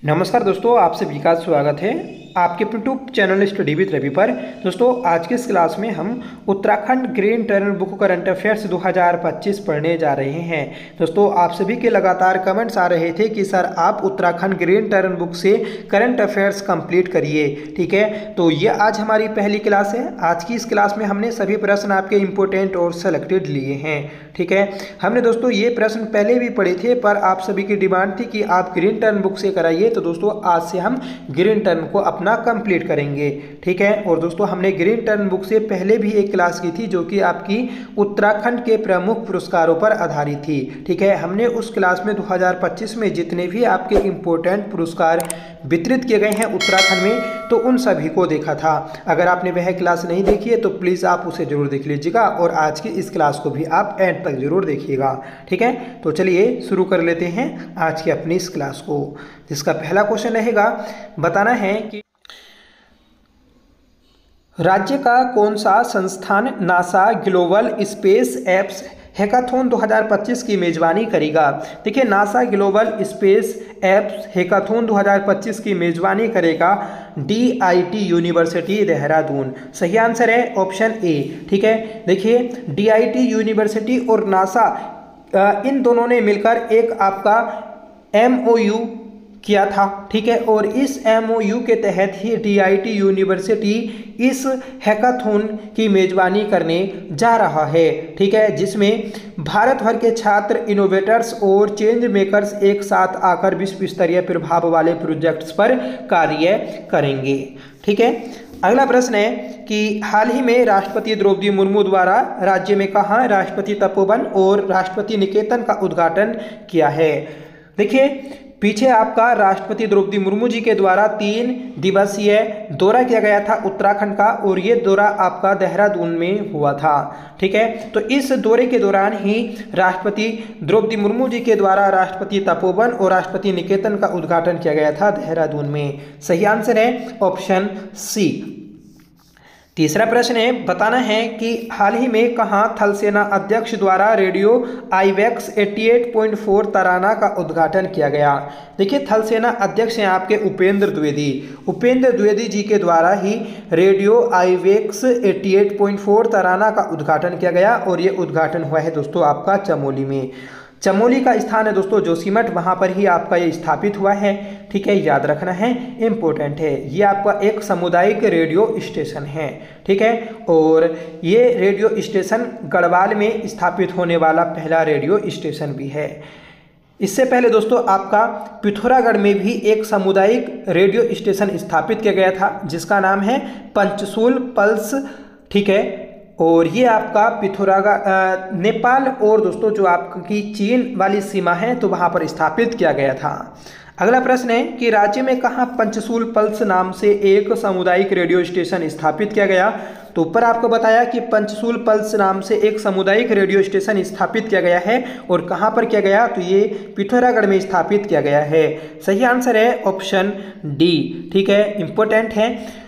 नमस्कार दोस्तों, आप सभी का स्वागत है आपके YouTube channel study with Ravi पर। दोस्तों, आज के इस क्लास में हम Uttarakhand green turn book current affairs 2025 पढ़ने जा रहे हैं। दोस्तों, आप सभी के लगातार कमेंट्स आ रहे थे कि सर आप उत्तराखंड ग्रीन टर्न बुक से करंट अफेयर्स कंप्लीट करिए। ठीक है, तो ये आज हमारी पहली क्लास है। आज की इस क्लास में हमने सभी प्रश्न आपके इम्पोर्टेंट और सेलेक्टेड लिए हैं। ठीक है, हमने दोस्तों ये प्रश्न पहले भी पढ़े थे, पर आप सभी की डिमांड थी कि आप ग्रीन टर्न बुक से कराइए। तो दोस्तों, आज से हम ग्रीन टर्न को अपना कंप्लीट करेंगे। ठीक है, और दोस्तों हमने ग्रीन टर्न बुक से पहले भी एक क्लास की थी जो कि आपकी उत्तराखंड के प्रमुख पुरस्कारों पर आधारित थी। ठीक है, हमने उस क्लास में 2025 में जितने भी आपके इम्पोर्टेंट पुरस्कार वितरित किए गए हैं उत्तराखंड में, तो उन सभी को देखा था। अगर आपने वह क्लास नहीं देखी है तो प्लीज़ आप उसे जरूर देख लीजिएगा और आज की इस क्लास को भी आप एंड तक जरूर देखिएगा। ठीक है, तो चलिए शुरू कर लेते हैं आज की अपनी इस क्लास को, जिसका पहला क्वेश्चन रहेगा, बताना है कि राज्य का कौन सा संस्थान NASA global space apps hackathon 2025 की मेजबानी करेगा। देखिए, NASA global space apps hackathon 2025 की मेजबानी करेगा DIT यूनिवर्सिटी देहरादून। सही आंसर है ऑप्शन ए। ठीक है, देखिए DIT यूनिवर्सिटी और नासा इन दोनों ने मिलकर एक आपका MOU किया था। ठीक है, और इस MOU के तहत ही DIT यूनिवर्सिटी इस हैकाथॉन की मेजबानी करने जा रहा है। ठीक है, जिसमें भारत भर के छात्र, इनोवेटर्स और चेंज मेकर्स एक साथ आकर विश्व स्तरीय प्रभाव वाले प्रोजेक्ट्स पर कार्य करेंगे। ठीक है, अगला प्रश्न है कि हाल ही में राष्ट्रपति द्रौपदी मुर्मू द्वारा राज्य में कहाँ राष्ट्रपति तपोवन और राष्ट्रपति निकेतन का उद्घाटन किया है। देखिए, पीछे आपका राष्ट्रपति द्रौपदी मुर्मू जी के द्वारा 3 दिवसीय दौरा किया गया था उत्तराखंड का, और ये दौरा आपका देहरादून में हुआ था। ठीक है, तो इस दौरे के दौरान ही राष्ट्रपति द्रौपदी मुर्मू जी के द्वारा राष्ट्रपति तपोवन और राष्ट्रपति निकेतन का उद्घाटन किया गया था देहरादून में। सही आंसर है ऑप्शन सी। तीसरा प्रश्न है, बताना है कि हाल ही में कहाँ थल सेना अध्यक्ष द्वारा रेडियो IVAX 88.4 तराना का उद्घाटन किया गया। देखिए, थल सेना अध्यक्ष हैं आपके उपेंद्र द्विवेदी जी के द्वारा ही रेडियो IVAX 88.4 तराना का उद्घाटन किया गया, और ये उद्घाटन हुआ है दोस्तों आपका चमोली में। चमोली का स्थान है दोस्तों जोशीमठ, वहाँ पर ही आपका ये स्थापित हुआ है। ठीक है, याद रखना है, इम्पोर्टेंट है। ये आपका एक सामुदायिक रेडियो स्टेशन है। ठीक है, और ये रेडियो स्टेशन गढ़वाल में स्थापित होने वाला पहला रेडियो स्टेशन भी है। इससे पहले दोस्तों आपका पिथौरागढ़ में भी एक सामुदायिक रेडियो स्टेशन स्थापित किया गया था, जिसका नाम है पंचशूल पल्स। ठीक है, और ये आपका पिथौरागढ़ नेपाल और दोस्तों जो आपकी चीन वाली सीमा है, तो वहाँ पर स्थापित किया गया था। अगला प्रश्न है कि राज्य में कहाँ पंचशूल पल्स नाम से एक सामुदायिक रेडियो स्टेशन स्थापित किया गया। तो ऊपर आपको बताया कि पंचशूल पल्स नाम से एक सामुदायिक रेडियो स्टेशन स्थापित किया गया है, और कहाँ पर किया गया, तो ये पिथौरागढ़ में स्थापित किया गया है। सही आंसर है ऑप्शन डी। ठीक है, इंपॉर्टेंट है।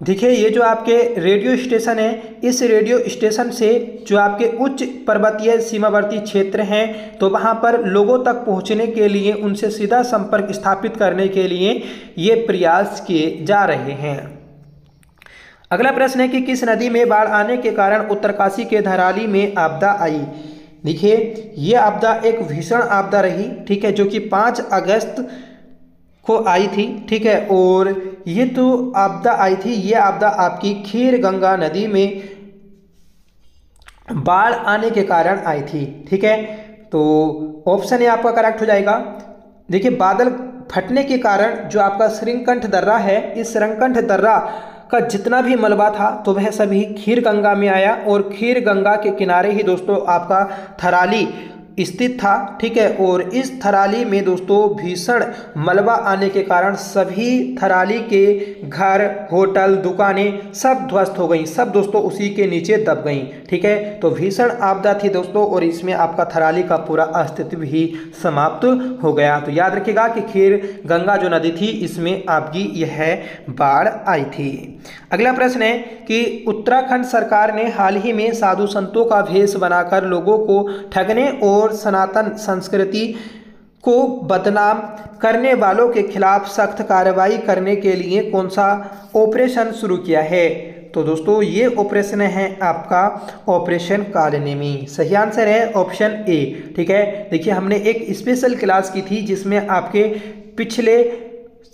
देखिए, ये जो आपके रेडियो स्टेशन है, इस रेडियो स्टेशन से जो आपके उच्च पर्वतीय सीमावर्ती क्षेत्र हैं, तो वहाँ पर लोगों तक पहुँचने के लिए, उनसे सीधा संपर्क स्थापित करने के लिए ये प्रयास किए जा रहे हैं। अगला प्रश्न है कि किस नदी में बाढ़ आने के कारण उत्तरकाशी के धराली में आपदा आई। देखिए, ये आपदा एक भीषण आपदा रही। ठीक है, जो कि 5 अगस्त को आई थी। ठीक है, और ये तो आपदा आई थी, ये आपदा आपकी खीर गंगा नदी में बाढ़ आने के कारण आई थी। ठीक है, तो ऑप्शन ए आपका करेक्ट हो जाएगा। देखिए, बादल फटने के कारण जो आपका श्रीकंठ दर्रा है, इस श्रीकंठ दर्रा का जितना भी मलबा था, तो वह सभी खीर गंगा में आया, और खीर गंगा के किनारे ही दोस्तों आपका थराली स्थित था। ठीक है, और इस थराली में दोस्तों भीषण मलबा आने के कारण सभी थराली के घर, होटल, दुकानें सब ध्वस्त हो गई, सब दोस्तों उसी के नीचे दब गई। ठीक है, तो भीषण आपदा थी दोस्तों, और इसमें आपका थराली का पूरा अस्तित्व ही समाप्त हो गया। तो याद रखिएगा कि खीर गंगा जो नदी थी, इसमें आपकी यह बाढ़ आई थी। अगला प्रश्न है कि उत्तराखंड सरकार ने हाल ही में साधु संतों का भेष बनाकर लोगों को ठगने और सनातन संस्कृति को बदनाम करने वालों के खिलाफ सख्त कार्रवाई करने के लिए कौन सा ऑपरेशन शुरू किया है? तो दोस्तों ये ऑपरेशन है आपका ऑपरेशन कालनेमी। सही आंसर है ऑप्शन ए। ठीक है, देखिए हमने एक स्पेशल क्लास की थी जिसमें आपके पिछले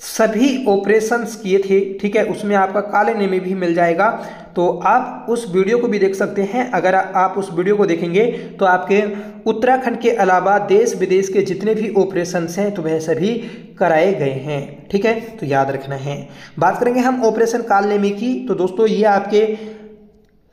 सभी ऑपरेशंस किए थे। ठीक है, उसमें आपका कालनेमी भी मिल जाएगा, तो आप उस वीडियो को भी देख सकते हैं। अगर आप उस वीडियो को देखेंगे तो आपके उत्तराखंड के अलावा देश विदेश के जितने भी ऑपरेशंस हैं तो वह सभी कराए गए हैं। ठीक है, तो याद रखना है। बात करेंगे हम ऑपरेशन कालनेमी की, तो दोस्तों ये आपके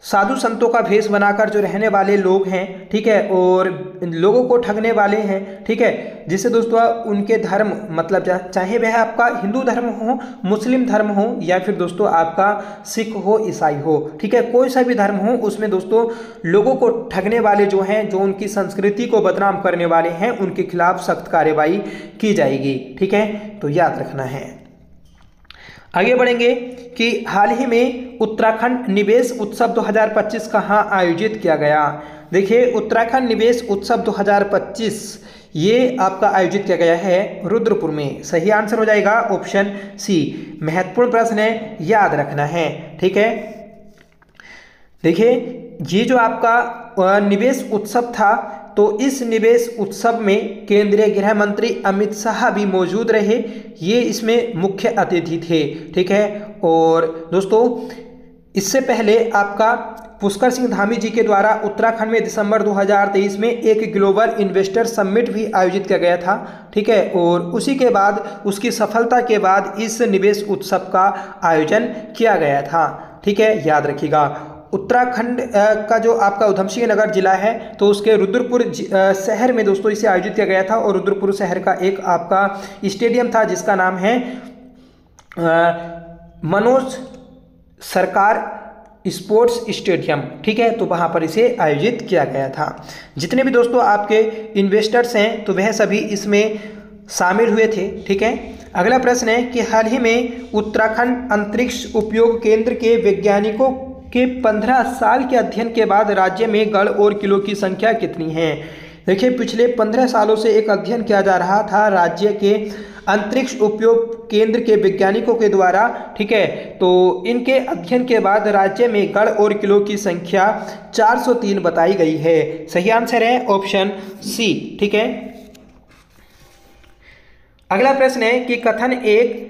साधु संतों का भेष बनाकर जो रहने वाले लोग हैं, ठीक है, और लोगों को ठगने वाले हैं, ठीक है, जिससे दोस्तों उनके धर्म मतलब चाहे वह आपका हिंदू धर्म हो, मुस्लिम धर्म हो, या फिर दोस्तों आपका सिख हो, ईसाई हो, ठीक है, कोई सा भी धर्म हो, उसमें दोस्तों लोगों को ठगने वाले जो हैं, जो उनकी संस्कृति को बदनाम करने वाले हैं, उनके खिलाफ सख्त कार्रवाई की जाएगी। ठीक है, तो याद रखना है। आगे बढ़ेंगे कि हाल ही में उत्तराखंड निवेश उत्सव 2025 कहाँ आयोजित किया गया? देखिए उत्तराखंड निवेश उत्सव 2025 ये आपका आयोजित किया गया है रुद्रपुर में। सही आंसर हो जाएगा ऑप्शन सी। महत्वपूर्ण प्रश्न है, याद रखना है। ठीक है, देखिए ये जो आपका निवेश उत्सव था, तो इस निवेश उत्सव में केंद्रीय गृह मंत्री अमित शाह भी मौजूद रहे, ये इसमें मुख्य अतिथि थे। ठीक है, और दोस्तों इससे पहले आपका पुष्कर सिंह धामी जी के द्वारा उत्तराखंड में दिसंबर 2023 में एक ग्लोबल इन्वेस्टर समिट भी आयोजित किया गया था। ठीक है, और उसी के बाद उसकी सफलता के बाद इस निवेश उत्सव का आयोजन किया गया था। ठीक है, याद रखिएगा। उत्तराखंड का जो आपका उधमसिंह नगर जिला है, तो उसके रुद्रपुर शहर में दोस्तों इसे आयोजित किया गया था, और रुद्रपुर शहर का एक आपका स्टेडियम था जिसका नाम है मनोज सरकार स्पोर्ट्स स्टेडियम। ठीक है, तो वहाँ पर इसे आयोजित किया गया था। जितने भी दोस्तों आपके इन्वेस्टर्स हैं तो वह सभी इसमें शामिल हुए थे। ठीक है, अगला प्रश्न है कि हाल ही में उत्तराखंड अंतरिक्ष उपयोग केंद्र के वैज्ञानिकों के 15 साल के अध्ययन के बाद राज्य में गढ़ और किलों की संख्या कितनी है? देखिए पिछले 15 सालों से एक अध्ययन किया जा रहा था राज्य के अंतरिक्ष उपयोग केंद्र के वैज्ञानिकों के द्वारा। ठीक है, तो इनके अध्ययन के बाद राज्य में गढ़ और किलों की संख्या 403 बताई गई है। सही आंसर है ऑप्शन सी। ठीक है, अगला प्रश्न है कि कथन एक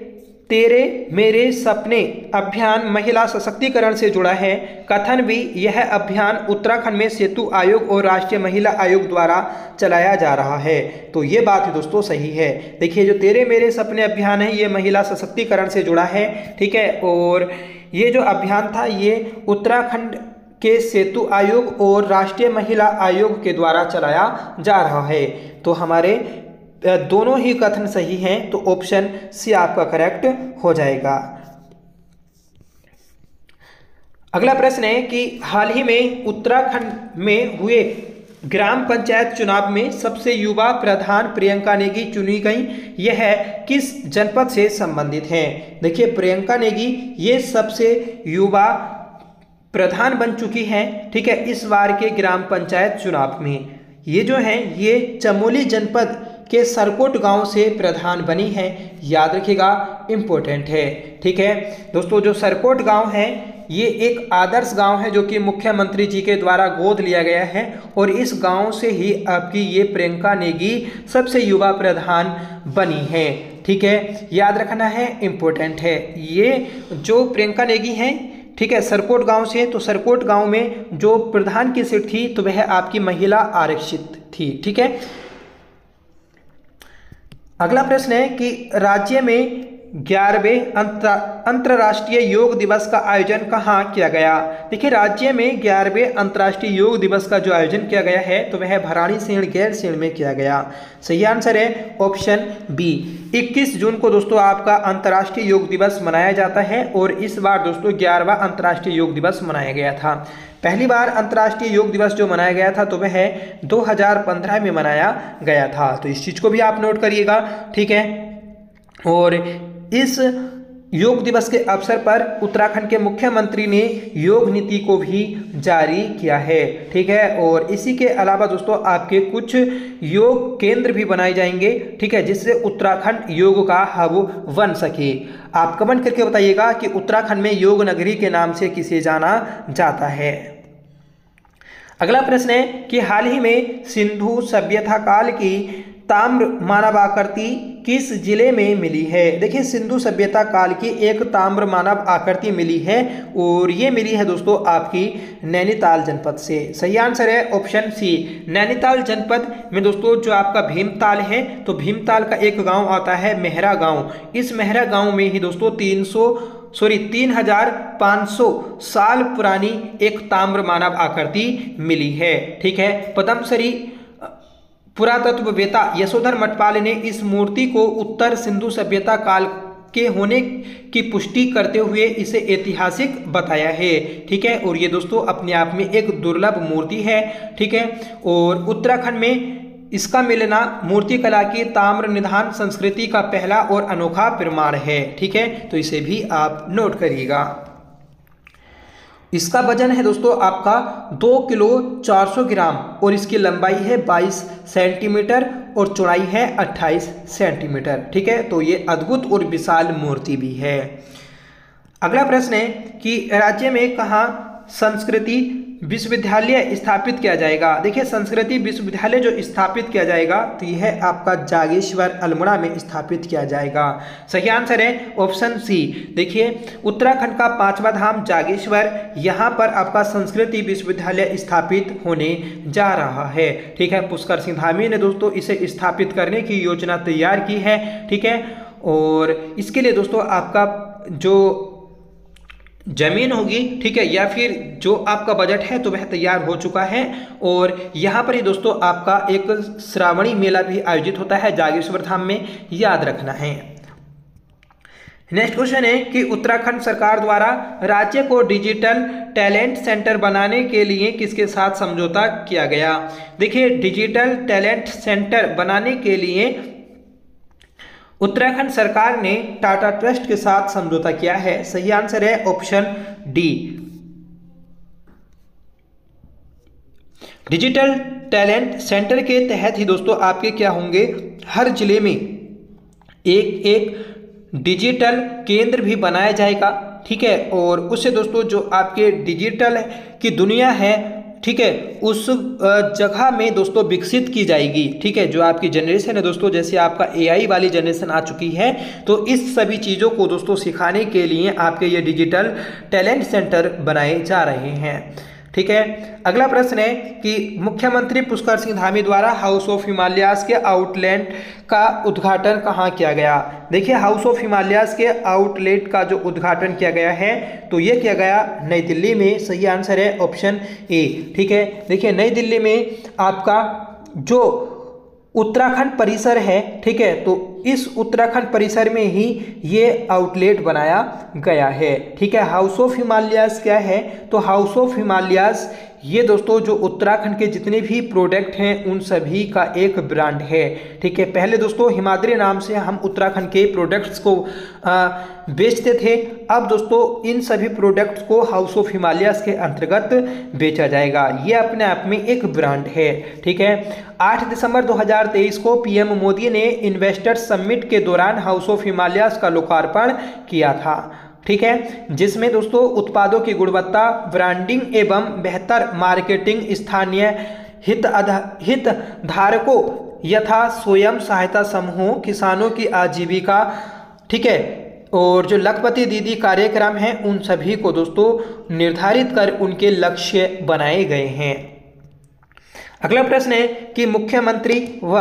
तेरे मेरे सपने अभियान महिला सशक्तिकरण से जुड़ा है। कथन भी यह अभियान उत्तराखंड में सेतु आयोग और राष्ट्रीय महिला आयोग द्वारा चलाया जा रहा है। तो ये बात है दोस्तों सही है। देखिए जो तेरे मेरे सपने अभियान है ये महिला सशक्तिकरण से जुड़ा है। ठीक है, और ये जो अभियान था ये उत्तराखंड के सेतु आयोग और राष्ट्रीय महिला आयोग के द्वारा चलाया जा रहा है। तो हमारे दोनों ही कथन सही हैं, तो ऑप्शन सी आपका करेक्ट हो जाएगा। अगला प्रश्न है कि हाल ही में उत्तराखंड में हुए ग्राम पंचायत चुनाव में सबसे युवा प्रधान प्रियंका नेगी चुनी गई, यह किस जनपद से संबंधित है? देखिए प्रियंका नेगी ये सबसे युवा प्रधान बन चुकी हैं। ठीक है, इस बार के ग्राम पंचायत चुनाव में ये जो है ये चमोली जनपद के सरकोट गांव से प्रधान बनी है। याद रखिएगा, इम्पोर्टेंट है। ठीक है दोस्तों, जो सरकोट गांव है ये एक आदर्श गांव है जो कि मुख्यमंत्री जी के द्वारा गोद लिया गया है, और इस गांव से ही आपकी ये प्रियंका नेगी सबसे युवा प्रधान बनी है। ठीक है, याद रखना है, इम्पोर्टेंट है। ये जो प्रियंका नेगी हैं, ठीक है, सरकोट गांव से, तो सरकोट गांव में जो प्रधान की सीट थी तो वह आपकी महिला आरक्षित थी। ठीक है, अगला प्रश्न है कि राज्य में 11वें अंतर्राष्ट्रीय योग दिवस का आयोजन कहाँ किया गया? देखिए राज्य में 11वें अंतर्राष्ट्रीय योग दिवस का जो आयोजन किया गया है तो वह भराड़ीसेण गैरसैंण में किया गया। सही आंसर है ऑप्शन बी। 21 जून को दोस्तों आपका अंतर्राष्ट्रीय योग दिवस मनाया जाता है, और इस बार दोस्तों 11वां अंतर्राष्ट्रीय योग दिवस मनाया गया था। पहली बार अंतर्राष्ट्रीय योग दिवस जो मनाया गया था तो वह 2015 में मनाया गया था। तो इस चीज़ को भी आप नोट करिएगा। ठीक है, और इस योग दिवस के अवसर पर उत्तराखंड के मुख्यमंत्री ने योग नीति को भी जारी किया है। ठीक है, और इसी के अलावा दोस्तों आपके कुछ योग केंद्र भी बनाए जाएंगे। ठीक है, जिससे उत्तराखंड योग का हब बन सके। आप कमेंट करके बताइएगा कि उत्तराखंड में योग नगरी के नाम से किसे जाना जाता है। अगला प्रश्न है कि हाल ही में सिंधु सभ्यता काल की ताम्र मानव आकृति किस जिले में मिली है। देखिए, सिंधु सभ्यता काल की एक ताम्र मानव आकृति मिली है और ये मिली है दोस्तों आपकी नैनीताल जनपद से। सही आंसर है ऑप्शन सी, नैनीताल जनपद में दोस्तों जो आपका भीमताल है, तो भीमताल का एक गांव आता है मेहरा गांव। इस मेहरा गांव में ही दोस्तों 3500 साल पुरानी एक ताम्र मानव आकृति मिली है। ठीक है, पद्मश्री पुरातत्ववेत्ता यशोधर मटपाल ने इस मूर्ति को उत्तर सिंधु सभ्यता काल के होने की पुष्टि करते हुए इसे ऐतिहासिक बताया है। ठीक है, और ये दोस्तों अपने आप में एक दुर्लभ मूर्ति है। ठीक है, और उत्तराखंड में इसका मिलना मूर्ति कला की ताम्र निधान संस्कृति का पहला और अनोखा प्रमाण है। ठीक है, तो इसे भी आप नोट करिएगा। इसका वजन है दोस्तों आपका 2 किलो 400 ग्राम और इसकी लंबाई है 22 सेंटीमीटर और चौड़ाई है 28 सेंटीमीटर। ठीक है, तो ये अद्भुत और विशाल मूर्ति भी है। अगला प्रश्न है कि राज्य में कहाँ संस्कृति विश्वविद्यालय स्थापित किया जाएगा। देखिए, संस्कृति विश्वविद्यालय जो स्थापित किया जाएगा तो यह आपका जागेश्वर अल्मोड़ा में स्थापित किया जाएगा। सही आंसर है ऑप्शन सी। देखिए, उत्तराखंड का 5वां धाम जागेश्वर, यहाँ पर आपका संस्कृति विश्वविद्यालय स्थापित होने जा रहा है। ठीक है, पुष्कर सिंह धामी ने दोस्तों इसे स्थापित करने की योजना तैयार की है। ठीक है, और इसके लिए दोस्तों आपका जो जमीन होगी, ठीक है, या फिर जो आपका बजट है तो वह तैयार हो चुका है। और यहाँ पर ही दोस्तों आपका एक श्रावणी मेला भी आयोजित होता है जागेश्वर धाम में, याद रखना है। नेक्स्ट क्वेश्चन है कि उत्तराखंड सरकार द्वारा राज्य को डिजिटल टैलेंट सेंटर बनाने के लिए किसके साथ समझौता किया गया। देखिए, डिजिटल टैलेंट सेंटर बनाने के लिए उत्तराखंड सरकार ने टाटा ट्रस्ट के साथ समझौता किया है। सही आंसर है option D. Digital talent centre के तहत ही दोस्तों आपके क्या होंगे, हर जिले में एक एक डिजिटल केंद्र भी बनाया जाएगा। ठीक है, और उससे दोस्तों जो आपके डिजिटल की दुनिया है, ठीक है, उस जगह में दोस्तों विकसित की जाएगी। ठीक है, जो आपकी जनरेशन है दोस्तों, जैसे आपका एआई वाली जनरेशन आ चुकी है, तो इस सभी चीज़ों को दोस्तों सिखाने के लिए आपके ये डिजिटल टैलेंट सेंटर बनाए जा रहे हैं। ठीक है, अगला प्रश्न है कि मुख्यमंत्री पुष्कर सिंह धामी द्वारा हाउस ऑफ हिमालयाज के आउटलेट का उद्घाटन कहाँ किया गया। देखिए, हाउस ऑफ हिमालयाज के आउटलेट का जो उद्घाटन किया गया है तो ये किया गया नई दिल्ली में। सही आंसर है ऑप्शन ए। ठीक है, देखिए नई दिल्ली में आपका जो उत्तराखंड परिसर है, ठीक है, तो इस उत्तराखंड परिसर में ही ये आउटलेट बनाया गया है। ठीक है, हाउस ऑफ हिमालयाज क्या है, तो हाउस ऑफ हिमालयाज ये दोस्तों जो उत्तराखंड के जितने भी प्रोडक्ट हैं उन सभी का एक ब्रांड है। ठीक है, पहले दोस्तों हिमाद्री नाम से हम उत्तराखंड के प्रोडक्ट्स को बेचते थे। अब दोस्तों इन सभी प्रोडक्ट्स को हाउस ऑफ हिमालयाज के अंतर्गत बेचा जाएगा। ये अपने आप में एक ब्रांड है। ठीक है, 8 दिसंबर 2023 को पीएम मोदी ने इन्वेस्टर्स समिट के दौरान हाउस ऑफ हिमालयाज का लोकार्पण किया था। ठीक है, जिसमें दोस्तों उत्पादों की गुणवत्ता, ब्रांडिंग एवं बेहतर मार्केटिंग, स्थानीय हितधारकों यथा स्वयं सहायता समूहों, किसानों की आजीविका, ठीक है, और जो लखपति दीदी कार्यक्रम हैं उन सभी को दोस्तों निर्धारित कर उनके लक्ष्य बनाए गए हैं। अगला प्रश्न है कि मुख्यमंत्री व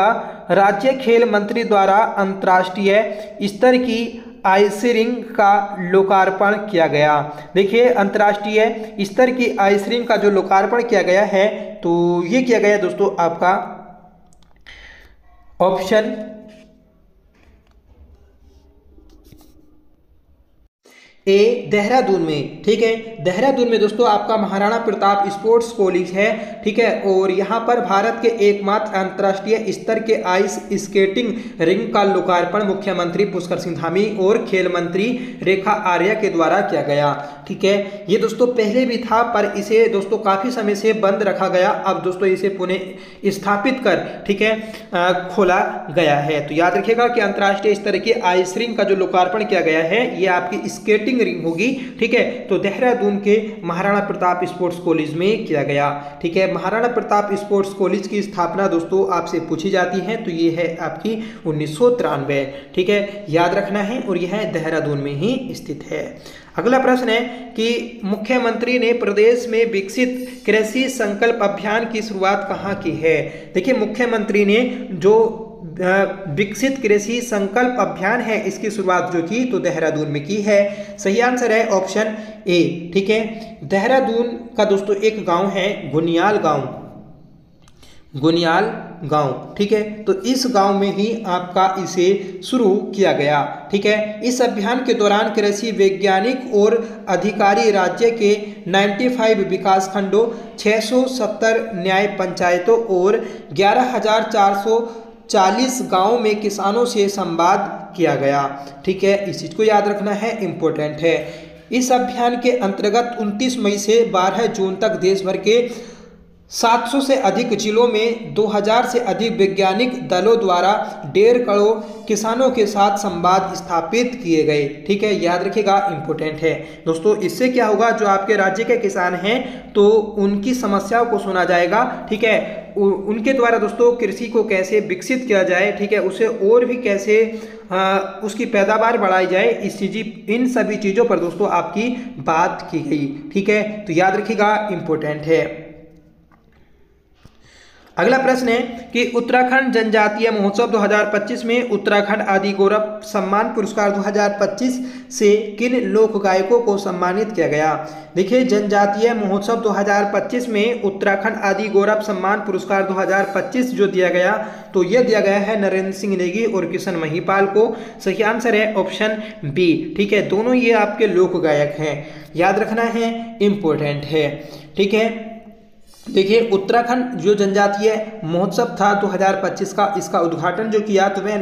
राज्य खेल मंत्री द्वारा अंतर्राष्ट्रीय स्तर की आइस रिंग का लोकार्पण किया गया। देखिए, अंतर्राष्ट्रीय स्तर की आइस रिंग का जो लोकार्पण किया गया है तो ये किया गया दोस्तों आपका ऑप्शन ए देहरादून में। ठीक है, देहरादून में दोस्तों आपका महाराणा प्रताप स्पोर्ट्स कॉलेज है, ठीक है। और यहाँ पर भारत के एकमात्र अंतर्राष्ट्रीय स्तर के आइस स्केटिंग रिंग का लोकार्पण मुख्यमंत्री पुष्कर सिंह धामी और खेल मंत्री रेखा आर्या के द्वारा किया गया, ठीक है। ये दोस्तों पहले भी था पर इसे दोस्तों काफी समय से बंद रखा गया, अब दोस्तों इसे पुनः स्थापित कर, ठीक है, खोला गया है। तो याद रखिएगा कि अंतर्राष्ट्रीय स्तर की आइस रिंग का जो लोकार्पण किया गया है ये आपकी स्केटिंग रिंग होगी, ठीक है। तो देहरादून के महाराणा प्रताप स्पोर्ट्स कॉलेज में किया गया, ठीक है। महाराणा प्रताप स्पोर्ट्स कॉलेज की स्थापना दोस्तों आपसे पूछी जाती है, तो ये है आपकी 1993, ठीक है, याद रखना है। और यह देहरादून में ही स्थित है। अगला प्रश्न है कि मुख्यमंत्री ने प्रदेश में विकसित कृषि संकल्प अभियान की शुरुआत कहाँ की है। देखिए मुख्यमंत्री ने जो विकसित कृषि संकल्प अभियान है इसकी शुरुआत जो की तो देहरादून में की है। सही आंसर है ऑप्शन ए, ठीक है। देहरादून का दोस्तों एक गांव है गुनियाल गांव, गुनियाल गांव, ठीक है। तो इस गांव में ही आपका इसे शुरू किया गया, ठीक है। इस अभियान के दौरान कृषि वैज्ञानिक और अधिकारी राज्य के 95 विकास खंडों, 670 न्याय पंचायतों और 11,440 गांवों में किसानों से संवाद किया गया, ठीक है। इस चीज को याद रखना है, इंपॉर्टेंट है। इस अभियान के अंतर्गत 29 मई से 12 जून तक देश भर के 700 से अधिक जिलों में 2000 से अधिक वैज्ञानिक दलों द्वारा 1.5 करोड़ किसानों के साथ संवाद स्थापित किए गए, ठीक है, याद रखिएगा, इंपॉर्टेंट है दोस्तों। इससे क्या होगा, जो आपके राज्य के किसान हैं तो उनकी समस्याओं को सुना जाएगा, ठीक है। उनके द्वारा दोस्तों कृषि को कैसे विकसित किया जाए, ठीक है, उसे और भी कैसे उसकी पैदावार बढ़ाई जाए, इन सभी चीज़ों पर दोस्तों आपकी बात की गई, ठीक है। तो याद रखिएगा, इंपॉर्टेंट है। अगला प्रश्न है कि उत्तराखंड जनजातीय महोत्सव 2025 में उत्तराखंड आदि गौरव सम्मान पुरस्कार 2025 से किन लोक गायकों को सम्मानित किया गया। देखिए जनजातीय महोत्सव 2025 में उत्तराखंड आदि गौरव सम्मान पुरस्कार 2025 जो दिया गया तो यह दिया गया है नरेंद्र सिंह नेगी और किशन महिपाल को। सही आंसर है ऑप्शन बी, ठीक है। दोनों ये आपके लोक गायक हैं, याद रखना है, इंपॉर्टेंट है, ठीक है। देखिए उत्तराखंड जो जनजातीय महोत्सव था 2025 का, इसका उद्घाटन जो किया तो वह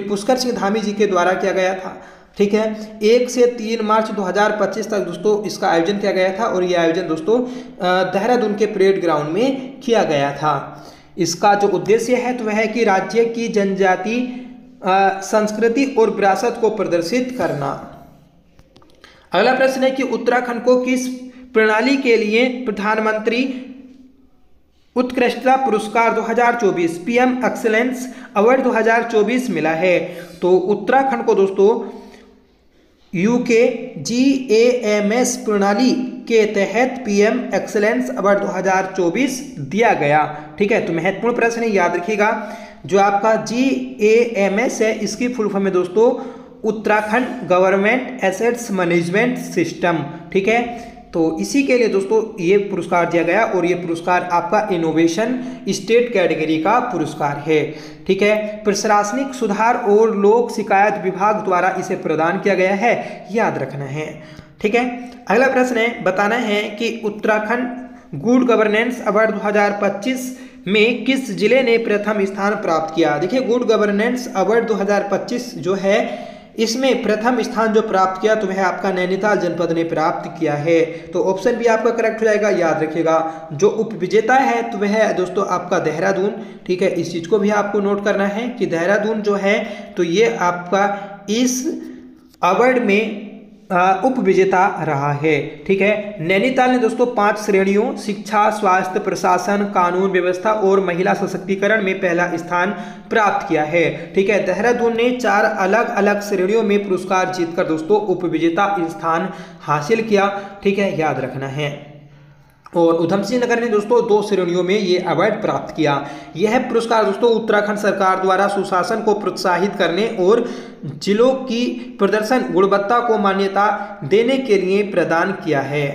पुष्कर सिंह धामी जी के द्वारा किया गया था, ठीक है। 1 से 3 मार्च 2025 तक दोस्तों इसका आयोजन किया गया था और यह आयोजन दोस्तों देहरादून के परेड ग्राउंड में किया गया था। इसका जो उद्देश्य है तो वह है कि राज्य की जनजाति संस्कृति और विरासत को प्रदर्शित करना। अगला प्रश्न है कि उत्तराखंड को किस प्रणाली के लिए प्रधानमंत्री उत्कृष्टता पुरस्कार 2024 पीएम एक्सीलेंस अवार्ड 2024 मिला है। तो उत्तराखंड को दोस्तों यूके GAMS प्रणाली के तहत पीएम एक्सीलेंस अवार्ड 2024 दिया गया, ठीक है। तो महत्वपूर्ण प्रश्न है, याद रखिएगा। जो आपका GAMS है इसकी फुल फॉर्म है दोस्तों Uttarakhand government assets management system, ठीक है। तो इसी के लिए दोस्तों ये पुरस्कार दिया गया और ये पुरस्कार आपका इनोवेशन स्टेट कैटेगरी का पुरस्कार है, ठीक है। प्रशासनिक सुधार और लोक शिकायत विभाग द्वारा इसे प्रदान किया गया है, याद रखना है, ठीक है। अगला प्रश्न है, बताना है कि उत्तराखंड गुड गवर्नेंस अवार्ड 2025 में किस जिले ने प्रथम स्थान प्राप्त किया। देखिए गुड गवर्नेंस अवार्ड 2025 जो है इसमें प्रथम स्थान जो प्राप्त किया तो वह आपका नैनीताल जनपद ने प्राप्त किया है। तो ऑप्शन भी आपका करेक्ट हो जाएगा, याद रखिएगा। जो उपविजेता है तो वह है दोस्तों आपका देहरादून, ठीक है। इस चीज को भी आपको नोट करना है कि देहरादून जो है तो ये आपका इस अवार्ड में उपविजेता रहा है, ठीक है। नैनीताल ने दोस्तों 5 श्रेणियों शिक्षा, स्वास्थ्य, प्रशासन, कानून व्यवस्था और महिला सशक्तिकरण में पहला स्थान प्राप्त किया है, ठीक है। देहरादून ने 4 अलग अलग श्रेणियों में पुरस्कार जीतकर दोस्तों उपविजेता स्थान हासिल किया, ठीक है, याद रखना है। और उधम सिंह नगर ने दोस्तों 2 श्रेणियों में ये अवार्ड प्राप्त किया। यह पुरस्कार दोस्तों उत्तराखंड सरकार द्वारा सुशासन को प्रोत्साहित करने और जिलों की प्रदर्शन गुणवत्ता को मान्यता देने के लिए प्रदान किया है।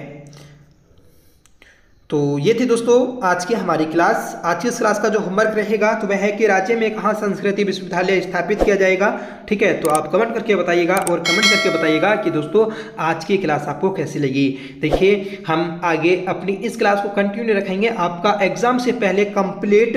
तो ये थी दोस्तों आज की हमारी क्लास। आज की इस क्लास का जो होमवर्क रहेगा तो वह है कि राज्य में कहाँ संस्कृति विश्वविद्यालय स्थापित किया जाएगा। ठीक है, तो आप कमेंट करके बताइएगा और कमेंट करके बताइएगा कि दोस्तों आज की क्लास आपको कैसी लगी। देखिए हम आगे अपनी इस क्लास को कंटिन्यू रखेंगे। आपका एग्जाम से पहले complete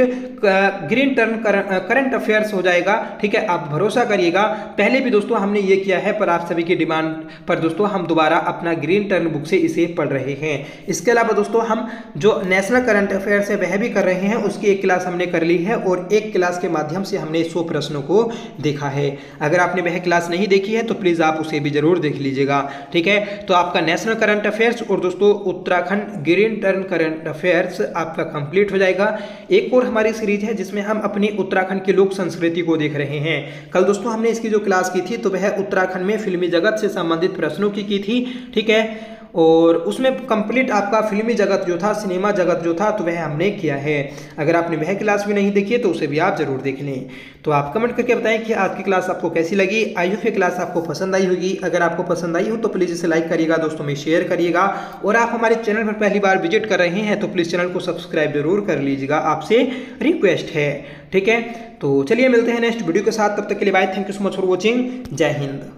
green turn current affairs हो जाएगा। ठीक है, आप भरोसा करिएगा, पहले भी दोस्तों हमने ये किया है, पर आप सभी की डिमांड पर दोस्तों हम दोबारा अपना ग्रीन टर्न बुक से इसे पढ़ रहे हैं। इसके अलावा दोस्तों हम जो नेशनल करंट अफेयर्स है वह भी कर रहे हैं, उसकी एक क्लास हमने कर ली है और एक क्लास के माध्यम से हमने 100 प्रश्नों को देखा है। अगर आपने वह क्लास नहीं देखी है तो प्लीज आप उसे भी जरूर देख लीजिएगा। ठीक है, तो आपका नेशनल करंट अफेयर्स और दोस्तों Uttarakhand green turn current affairs आपका कंप्लीट हो जाएगा। एक और हमारी सीरीज है जिसमें हम अपनी उत्तराखंड की लोक संस्कृति को देख रहे हैं। कल दोस्तों हमने इसकी जो क्लास की थी तो वह उत्तराखंड में फिल्मी जगत से संबंधित प्रश्नों की थी। ठीक है, और उसमें कंप्लीट आपका फिल्मी जगत जो था, सिनेमा जगत जो था, तो वह हमने किया है। अगर आपने वह क्लास भी नहीं देखी है तो उसे भी आप जरूर देख लें। तो आप कमेंट करके बताएं कि आज की क्लास आपको कैसी लगी। आई होप ये क्लास आपको पसंद आई होगी। अगर आपको पसंद आई हो तो प्लीज़ इसे लाइक करिएगा, दोस्तों में शेयर करिएगा, और आप हमारे चैनल पर पहली बार विजिट कर रहे हैं तो प्लीज़ चैनल को सब्सक्राइब जरूर कर लीजिएगा, आपसे रिक्वेस्ट है। ठीक है, तो चलिए मिलते हैं नेक्स्ट वीडियो के साथ, तब तक के लिए bye. Thank you so much for watching. जय हिंद।